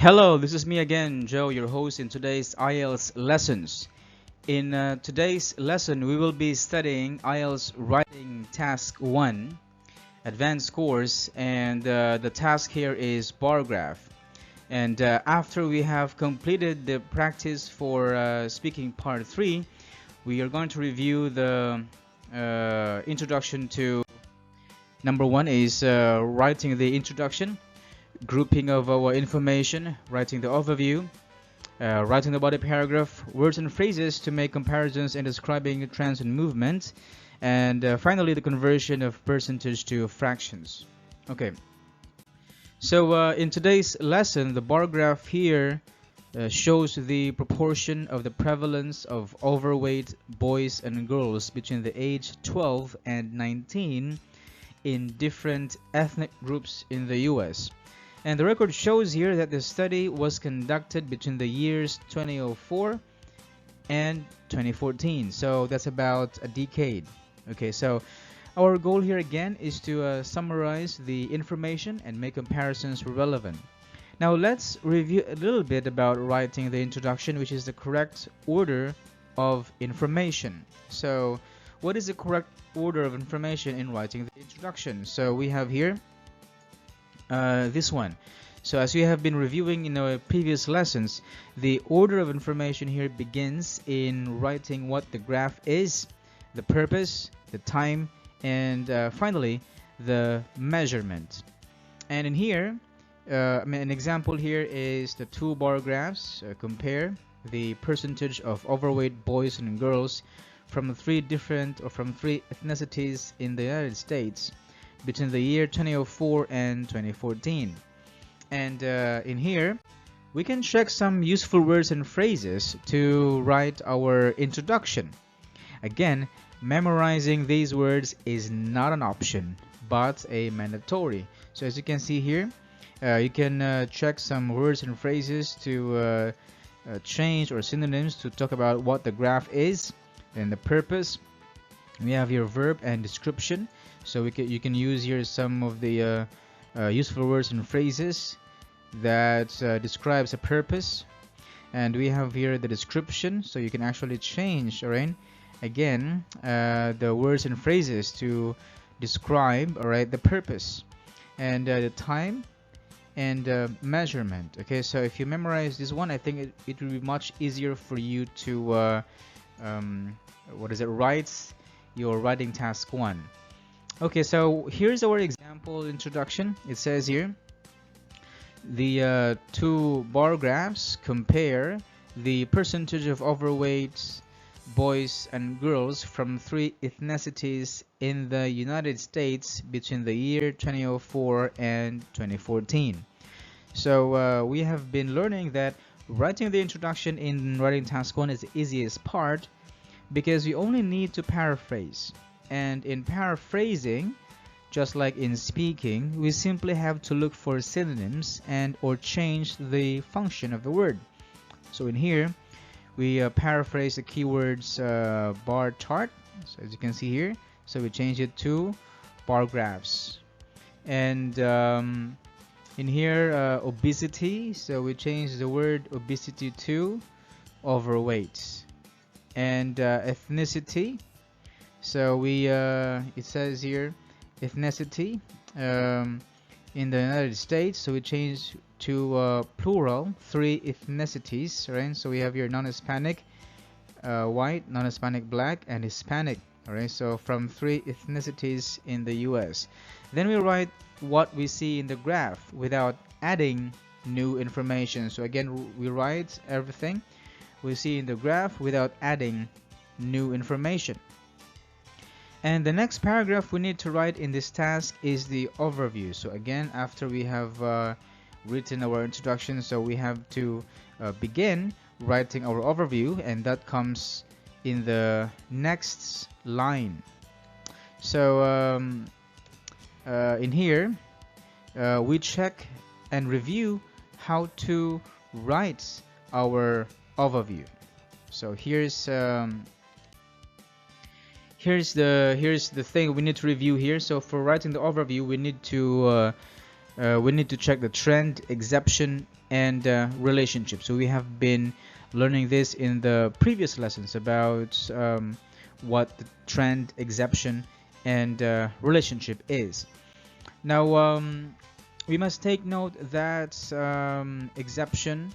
Hello, this is me again, Joe, your host in today's IELTS lessons. In today's lesson, we will be studying IELTS Writing Task 1, Advanced Course, and the task here is bar graph. And after we have completed the practice for speaking part 3, we are going to review the introduction to number 1 is writing the introduction, grouping of our information, writing the overview, writing the body paragraph, words and phrases to make comparisons and describing trends and movement, and finally the conversion of percentage to fractions. Okay, so in today's lesson, the bar graph here shows the proportion of the prevalence of overweight boys and girls between the age 12 and 19 in different ethnic groups in the US. And the record shows here that the study was conducted between the years 2004 and 2014. So that's about a decade. Okay, so our goal here again is to summarize the information and make comparisons relevant. Now let's review a little bit about writing the introduction, which is the correct order of information. So what is the correct order of information in writing the introduction? So we have here this one. So as we have been reviewing in our previous lessons, the order of information here begins in writing what the graph is, the purpose, the time, and finally the measurement. And in here, an example here is the two bar graphs. Compare the percentage of overweight boys and girls from three ethnicities in the United States between the year 2004 and 2014. And in here we can check some useful words and phrases to write our introduction. Again, memorizing these words is not an option but a mandatory. So as you can see here, you can check some words and phrases to change or synonyms to talk about what the graph is and the purpose. We have your verb and description. So you can use here some of the useful words and phrases that describes a purpose. And we have here the description, so you can actually change, alright, again the words and phrases to describe, alright, the purpose. And the time and measurement. Okay, so if you memorize this one, I think it will be much easier for you to write your writing task 1. Okay, so here's our example introduction. It says here, the two bar graphs compare the percentage of overweight boys and girls from three ethnicities in the United States between the year 2004 and 2014. So we have been learning that writing the introduction in writing task 1 is the easiest part because we only need to paraphrase. And in paraphrasing, just like in speaking, we simply have to look for synonyms and or change the function of the word. So in here, we paraphrase the keywords bar chart. So as you can see here, so we change it to bar graphs. And in here, obesity. So we change the word obesity to overweight. And ethnicity. So we it says here ethnicity in the United States, so we change to plural, three ethnicities, right? So we have here non-Hispanic, white, non-Hispanic, black, and Hispanic. All right, so from three ethnicities in the US. Then we write what we see in the graph without adding new information. So again, we write everything we see in the graph without adding new information. And the next paragraph we need to write in this task is the overview. So again, after we have written our introduction, so we have to begin writing our overview, and that comes in the next line. So in here we check and review how to write our overview. So here's the thing we need to review here. So for writing the overview, we need to we need to check the trend, exception, and relationship. So we have been learning this in the previous lessons about what the trend, exception, and relationship is. Now we must take note that exception,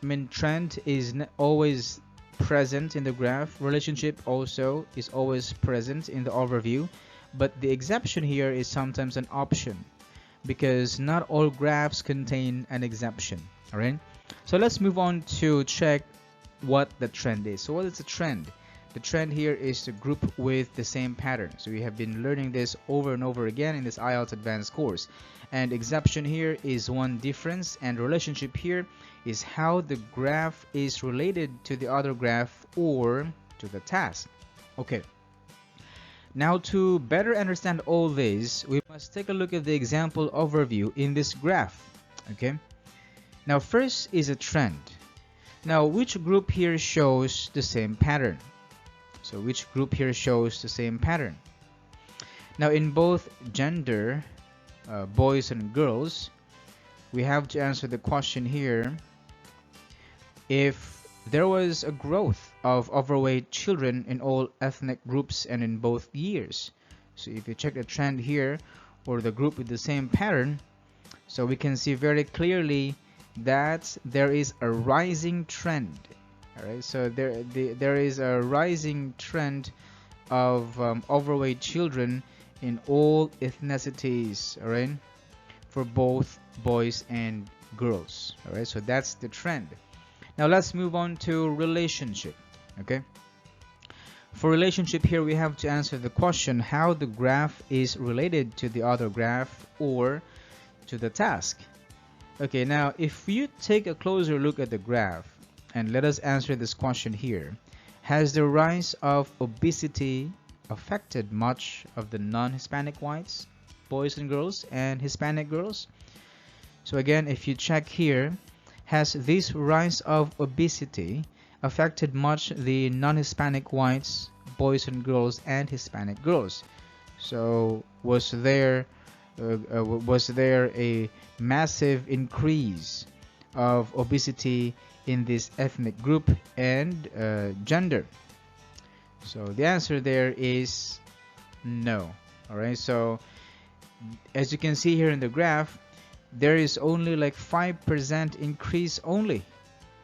I mean trend, is always present in the graph. Relationship also is always present in the overview, but the exception here is sometimes an option, because not all graphs contain an exception. All right, so let's move on to check what the trend is. So what is a trend? The trend here is to group with the same pattern. So we have been learning this over and over again in this IELTS Advanced course. And exception here is one difference, and relationship here is how the graph is related to the other graph or to the task. Okay. Now, to better understand all this, we must take a look at the example overview in this graph. Okay. Now, first is a trend. Now, which group here shows the same pattern? So which group here shows the same pattern? Now, in both gender, boys and girls, we have to answer the question here. If there was a growth of overweight children in all ethnic groups and in both years. So if you check the trend here, or the group with the same pattern, so we can see very clearly that there is a rising trend. All right, so there is a rising trend of overweight children in all ethnicities. All right, for both boys and girls. All right, so that's the trend. Now let's move on to relationship. Okay, for relationship here we have to answer the question how the graph is related to the other graph or to the task. Okay, now if you take a closer look at the graph, and let us answer this question here. Has the rise of obesity affected much of the non-Hispanic whites, boys and girls, and Hispanic girls? So again, if you check here, has this rise of obesity affected much the non-Hispanic whites, boys and girls, and Hispanic girls? So was there a massive increase of obesity in this ethnic group and gender? So the answer there is no. Alright, so as you can see here in the graph, there is only like 5% increase only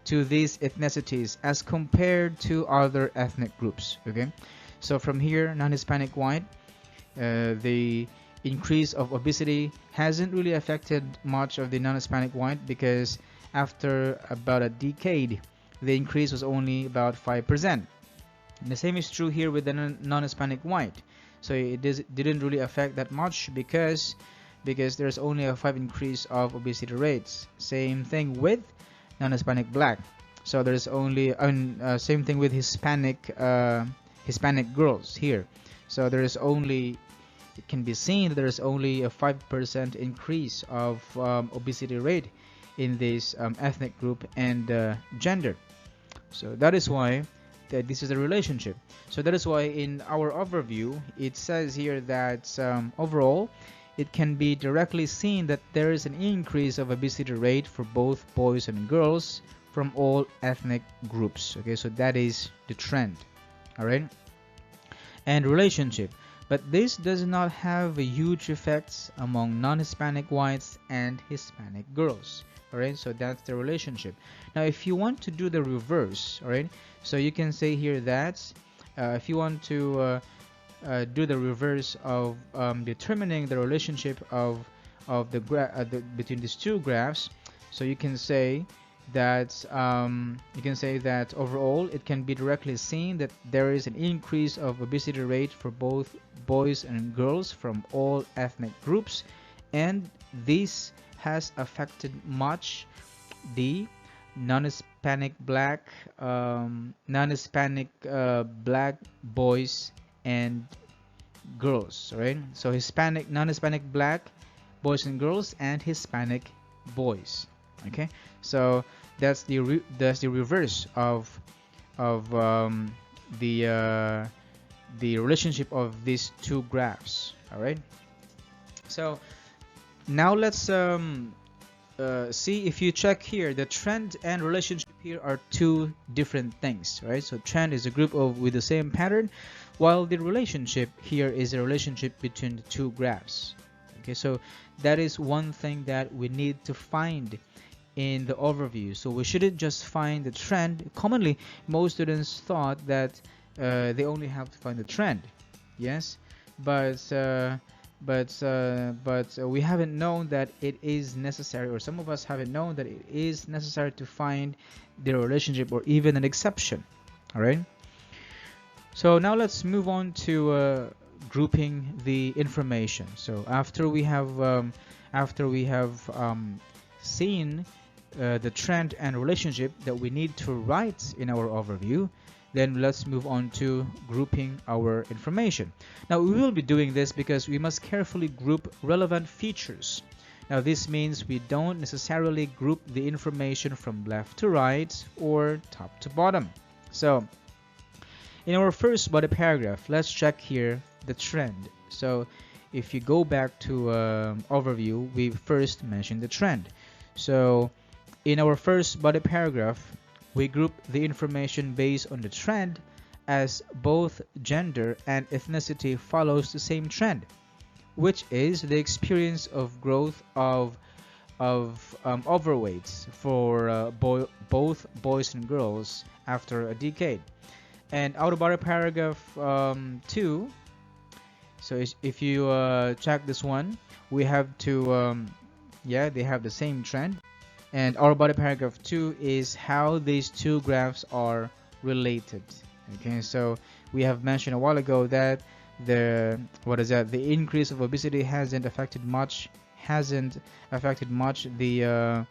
to these ethnicities as compared to other ethnic groups. Okay, so from here, non-Hispanic white, the increase of obesity hasn't really affected much of the non-Hispanic white, because after about a decade, the increase was only about 5%. And the same is true here with the non-Hispanic white. So it didn't really affect that much because there's only a 5 increase of obesity rates. Same thing with non-Hispanic black. So there's only same thing with Hispanic girls here. So there is only, it can be seen that there is only a 5% increase of obesity rate in this ethnic group and gender. So that is why this is a relationship. So that is why in our overview it says here that overall it can be directly seen that there is an increase of obesity rate for both boys and girls from all ethnic groups. Okay, so that is the trend. All right, and relationship. But this does not have a huge effects among non-Hispanic whites and Hispanic girls. Alright, so that's the relationship. Now if you want to do the reverse, alright, so you can say here that if you want to do the reverse of determining the relationship of between these two graphs, so you can say that overall it can be directly seen that there is an increase of obesity rate for both boys and girls from all ethnic groups, and this has affected much the non-Hispanic black black boys and girls. Right, so non-Hispanic black boys and girls and Hispanic boys. Okay, so that's the reverse of the relationship of these two graphs. All right, so Now let's see if you check here, the trend and relationship here are two different things, right? So trend is a group of with the same pattern, while the relationship here is a relationship between the two graphs. Okay, so that is one thing that we need to find in the overview. So we shouldn't just find the trend. Commonly, most students thought that they only have to find the trend. Yes, but we haven't known that it is necessary, or some of us haven't known that it is necessary to find the relationship or even an exception. All right. So now let's move on to grouping the information. So after we have seen the trend and relationship that we need to write in our overview, then let's move on to grouping our information. Now we will be doing this because we must carefully group relevant features. Now this means we don't necessarily group the information from left to right or top to bottom. So in our first body paragraph, let's check here the trend. So if you go back to overview, we first mentioned the trend. So in our first body paragraph, we group the information based on the trend, as both gender and ethnicity follows the same trend, which is the experience of growth of overweights for both boys and girls after a decade. And out of body paragraph 2, so if you check this one, we have to yeah, they have the same trend. And our body paragraph 2 is how these two graphs are related. Okay, so we have mentioned a while ago that the increase of obesity hasn't affected much the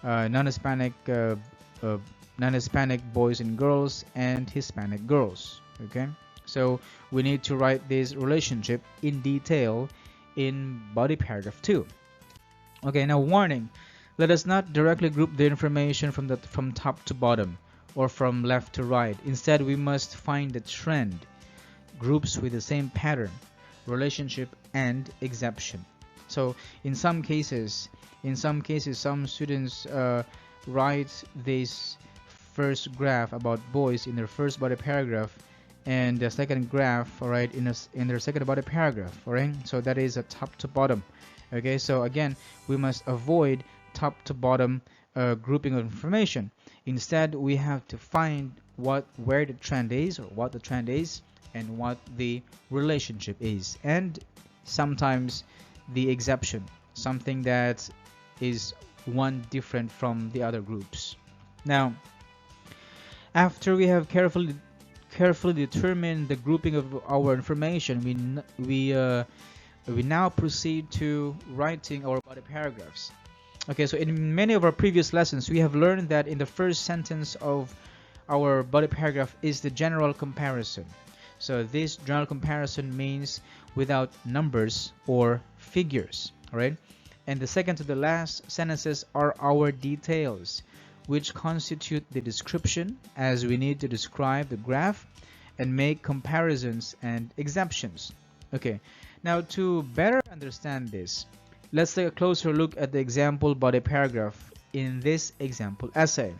non-Hispanic boys and girls and Hispanic girls. Okay, so we need to write this relationship in detail in body paragraph 2. Okay, now warning. Let us not directly group the information from top to bottom or from left to right. Instead, we must find the trend, groups with the same pattern, relationship, and exception. So in some cases, some students write this first graph about boys in their first body paragraph, and the second graph, all right, in their second body paragraph. All right, so that is a top to bottom. Okay, so again, we must avoid top to bottom grouping of information. Instead, we have to find where the trend is, or what the trend is, and what the relationship is, and sometimes the exception, something that is one different from the other groups. Now, after we have carefully determined the grouping of our information, we now proceed to writing our body paragraphs. Okay, so in many of our previous lessons, we have learned that in the first sentence of our body paragraph is the general comparison. So this general comparison means without numbers or figures, all right? And the second to the last sentences are our details, which constitute the description, as we need to describe the graph and make comparisons and exceptions. Okay, now to better understand this, let's take a closer look at the example body paragraph in this example essay.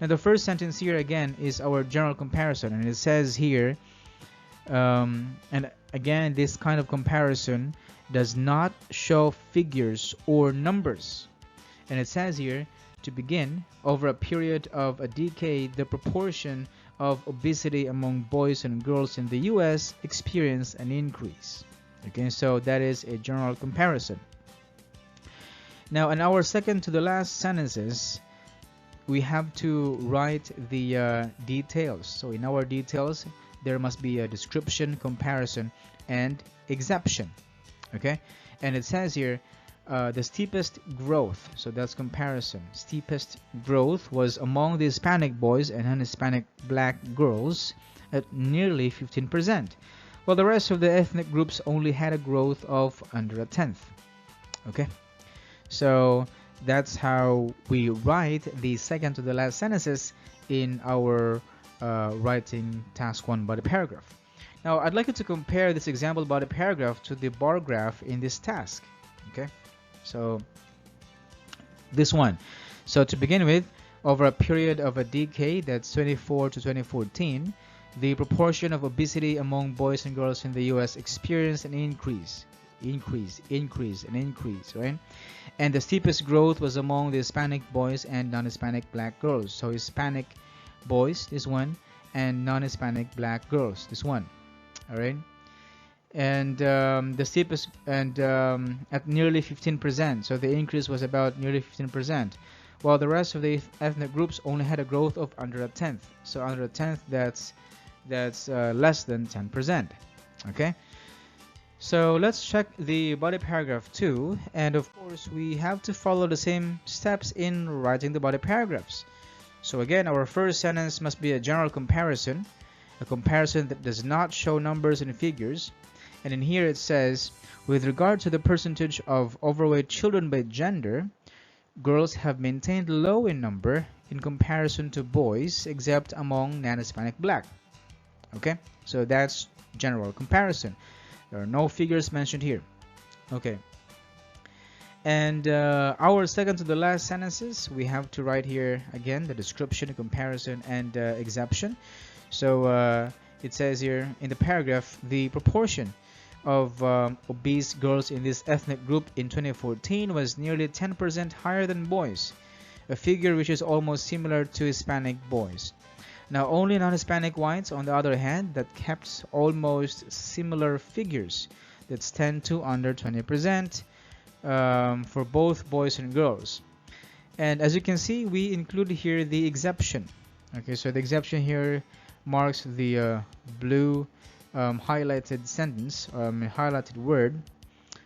Now the first sentence here again is our general comparison, and it says here, and again this kind of comparison does not show figures or numbers. And it says here, to begin, over a period of a decade, the proportion of obesity among boys and girls in the US experienced an increase. Okay, so that is a general comparison. Now in our second to the last sentences, we have to write the details. So in our details, there must be a description, comparison, and exception. Okay, and it says here, the steepest growth, so that's comparison. Steepest growth was among the Hispanic boys and non-Hispanic black girls at nearly 15%, while the rest of the ethnic groups only had a growth of under a tenth. Okay, so that's how we write the second to the last sentences in our writing task 1 body paragraph. Now I'd like you to compare this example body paragraph to the bar graph in this task. Okay, So this one. So to begin with, over a period of a decade, that's 24 to 2014, the proportion of obesity among boys and girls in the US experienced an increase, right? And the steepest growth was among the Hispanic boys and non-Hispanic black girls. So Hispanic boys, this one, and non-Hispanic black girls, this one. All right. And the steepest, and at nearly 15%. So the increase was about nearly 15%, while the rest of the ethnic groups only had a growth of under a tenth. So under a tenth, that's less than 10%. Okay. So let's check the body paragraph 2, and of course we have to follow the same steps in writing the body paragraphs. So again, our first sentence must be a general comparison, a comparison that does not show numbers and figures. And in here it says, with regard to the percentage of overweight children by gender, girls have maintained low in number in comparison to boys, except among non-Hispanic black. Okay, so that's general comparison. There are no figures mentioned here. Okay. And our second to the last sentences, we have to write here again the description, comparison, and exception. So it says here in the paragraph, the proportion of obese girls in this ethnic group in 2014 was nearly 10% higher than boys, a figure which is almost similar to Hispanic boys. Now, only non-Hispanic whites, on the other hand, that kept almost similar figures. That's 10 to under 20% for both boys and girls. And as you can see, we include here the exception. Okay, so the exception here marks the blue highlighted sentence, highlighted word.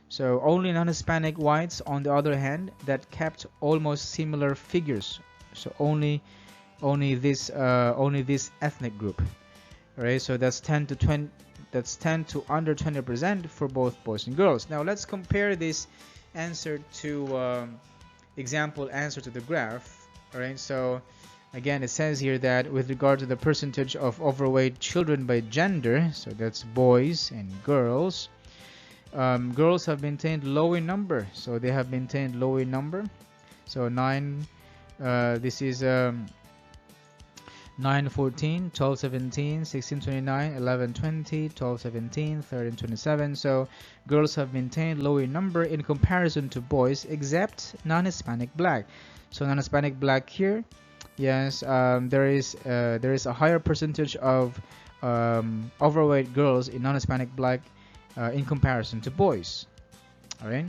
So only non-Hispanic whites, on the other hand, that kept almost similar figures. So only this ethnic group. All right, so that's 10 to 20. That's 10 to under 20% for both boys and girls. Now let's compare this answer to example answer to the graph. All right, so again it says here that with regard to the percentage of overweight children by gender, so that's boys and girls, girls have maintained low in number. So they have maintained low in number. So 9, this is 9, 14, 12, 17, 16, 29, 11, 20, 12, 17, 13, 27. So girls have maintained low in number in comparison to boys, except non-Hispanic black. So non-Hispanic black here, yes, there is a higher percentage of overweight girls in non-Hispanic black in comparison to boys. All right.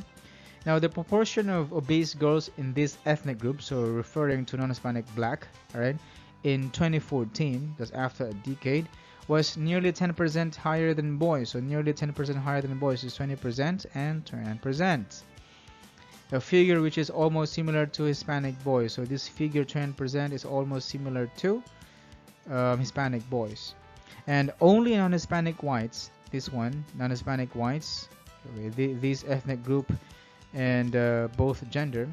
Now the proportion of obese girls in this ethnic group, so referring to non-Hispanic black, all right, in 2014, that's after a decade, was nearly 10% higher than boys. So nearly 10% higher than boys is 20% and 10%. A figure which is almost similar to Hispanic boys. So this figure 10% is almost similar to Hispanic boys. And only non-Hispanic whites, this one, non-Hispanic whites, this ethnic group and both gender,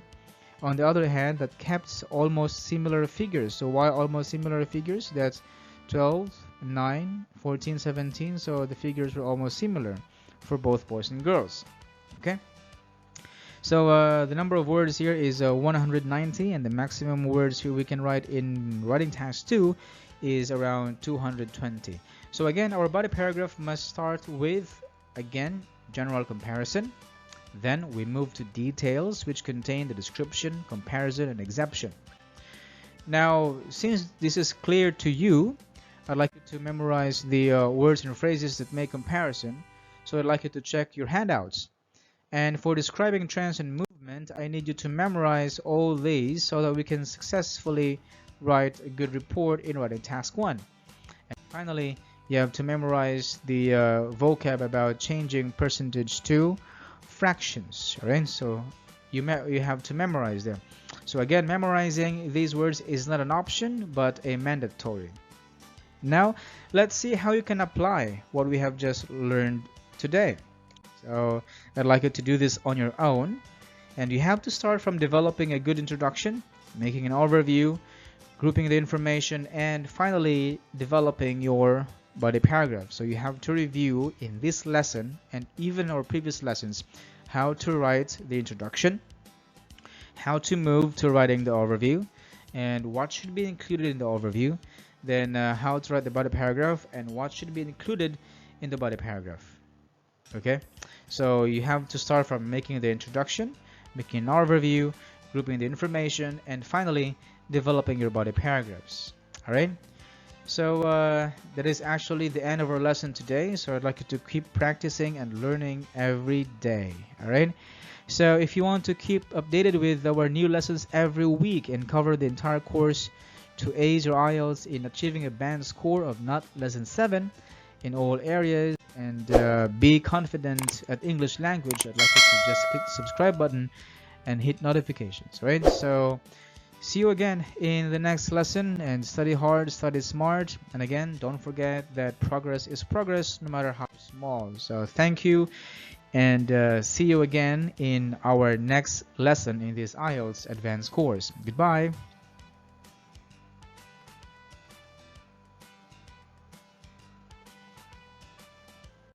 on the other hand, that kept almost similar figures. So why almost similar figures? That's 12, 9, 14, 17. So the figures were almost similar for both boys and girls. Okay. So the number of words here is 190, and the maximum words here we can write in writing task 2 is around 220. So again, our body paragraph must start with, again, general comparison. Then we move to details, which contain the description, comparison, and exception. Now, since this is clear to you, I'd like you to memorize the words and phrases that make comparison. So I'd like you to check your handouts. And for describing trends and movement, I need you to memorize all these so that we can successfully write a good report in writing task 1. And finally, you have to memorize the vocab about changing percentage to fractions. All right, so you have to memorize them. So again, memorizing these words is not an option but a mandatory. Now let's see how you can apply what we have just learned today. So I'd like you to do this on your own, and you have to start from developing a good introduction, making an overview, grouping the information, and finally developing your body paragraph. So you have to review in this lesson and even our previous lessons how to write the introduction, how to move to writing the overview, and what should be included in the overview, then how to write the body paragraph and what should be included in the body paragraph. Okay, so you have to start from making the introduction, making an overview, grouping the information, and finally developing your body paragraphs. All right, so that is actually the end of our lesson today. So I'd like you to keep practicing and learning every day. All right, so if you want to keep updated with our new lessons every week and cover the entire course to ace your IELTS in achieving a band score of not less than 7 in all areas, and be confident at English language, I'd like you to just click the subscribe button and hit notifications. Right, so see you again in the next lesson, and study hard, study smart, and again, don't forget that progress is progress no matter how small. So thank you, and see you again in our next lesson in this IELTS advanced course. Goodbye.